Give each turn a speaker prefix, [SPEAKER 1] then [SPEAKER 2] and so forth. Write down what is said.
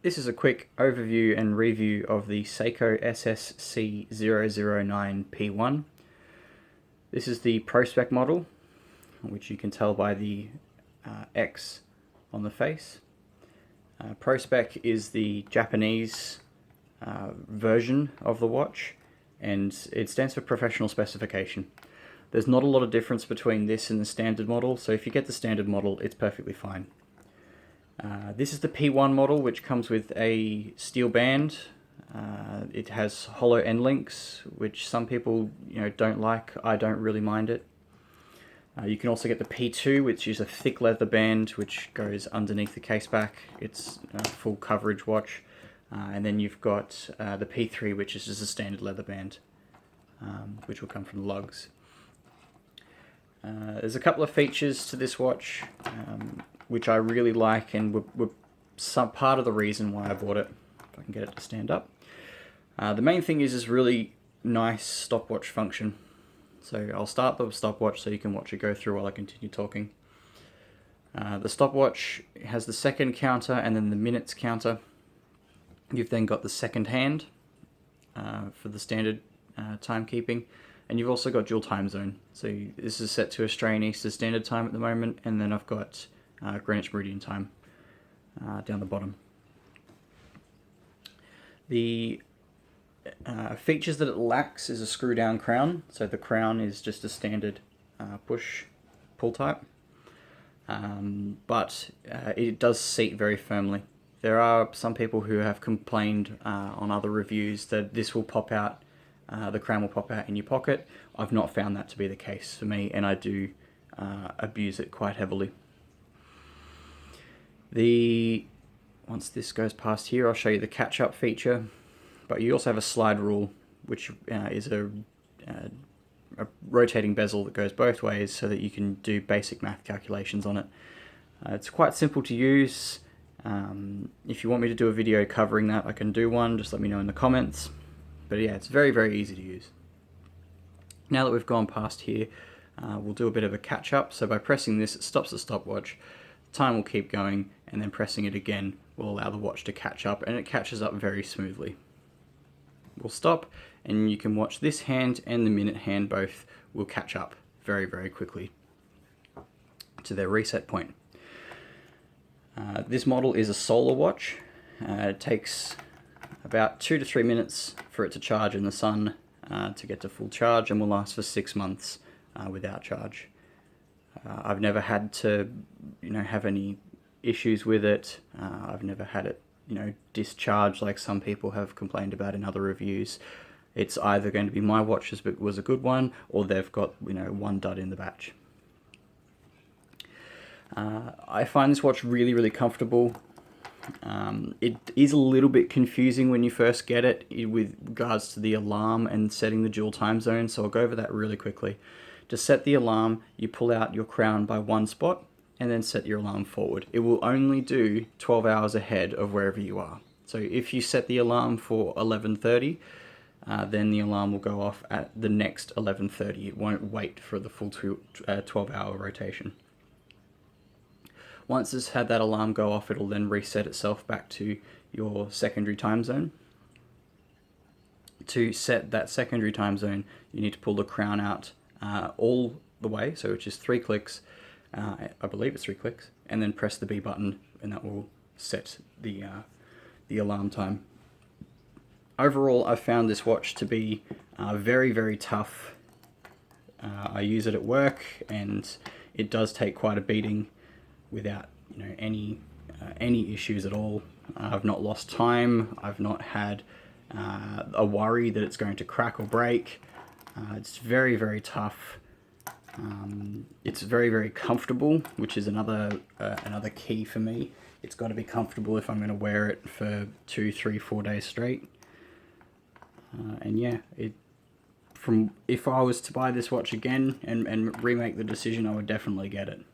[SPEAKER 1] This is a quick overview and review of the Seiko SSC009 P1. This is the Pro Spec model, which you can tell by the X on the face. Pro Spec is the Japanese version of the watch, and it stands for Professional Specification. There's not a lot of difference between this and the standard model, so if you get the standard model, it's perfectly fine. This is the P1 model, which comes with a steel band. It has hollow end links, which some people don't like. I don't really mind it. You can also get the P2, which is a thick leather band which goes underneath the case back. It's a full coverage watch. And then you've got the P3, which is just a standard leather band, which will come from the lugs. There's a couple of features to this watch which I really like, and were some part of the reason why I bought it. If I can get it to stand up. The main thing is this really nice stopwatch function. So I'll start the stopwatch so you can watch it go through while I continue talking. The stopwatch has the second counter and then the minutes counter. You've then got the second hand for the standard timekeeping, and you've also got dual time zone. So this is set to Australian Eastern Standard Time at the moment, and then I've got Greenwich Meridian Time down the bottom. The features that it lacks is a screw down crown. So the crown is just a standard push pull type, but it does seat very firmly. There are some people who have complained on other reviews that this will pop out, the crown will pop out in your pocket. I've not found that to be the case for me, and I do abuse it quite heavily. Once this goes past here, I'll show you the catch-up feature, but you also have a slide rule, which is a rotating bezel that goes both ways so that you can do basic math calculations on it. It's quite simple to use. If you want me to do a video covering that, I can do one. Just let me know in the comments. But yeah, it's very, very easy to use. Now that we've gone past here, we'll do a bit of a catch-up. So by pressing this, it stops the stopwatch. Time will keep going, and then pressing it again will allow the watch to catch up, and it catches up very smoothly. We'll stop, and you can watch this hand and the minute hand both will catch up very, very quickly to their reset point. This model is a solar watch. It takes about 2 to 3 minutes for it to charge in the sun to get to full charge, and will last for 6 months without charge. I've never had to have any issues with it. I've never had it discharge like some people have complained about in other reviews. It's either going to be my watch was a good one, or they've got one dud in the batch. I find this watch really, really comfortable. It is a little bit confusing when you first get it with regards to the alarm and setting the dual time zone, so I'll go over that really quickly. To set the alarm, you pull out your crown by one spot and then set your alarm forward. It will only do 12 hours ahead of wherever you are. So if you set the alarm for 11:30, then the alarm will go off at the next 11:30. It won't wait for the full 12-hour rotation. Once it's had that alarm go off, it'll then reset itself back to your secondary time zone. To set that secondary time zone, you need to pull the crown out all the way, so it's just 3 clicks, I believe it's 3 clicks, and then press the B button, and that will set the alarm time. Overall, I've found this watch to be very, very tough. I use it at work, and it does take quite a beating without any issues at all. I've not lost time. I've not had a worry that it's going to crack or break. It's very, very tough. It's very, very comfortable, which is another key for me. It's got to be comfortable if I'm going to wear it for 2, 3, 4 days straight. And yeah, if I was to buy this watch again and remake the decision, I would definitely get it.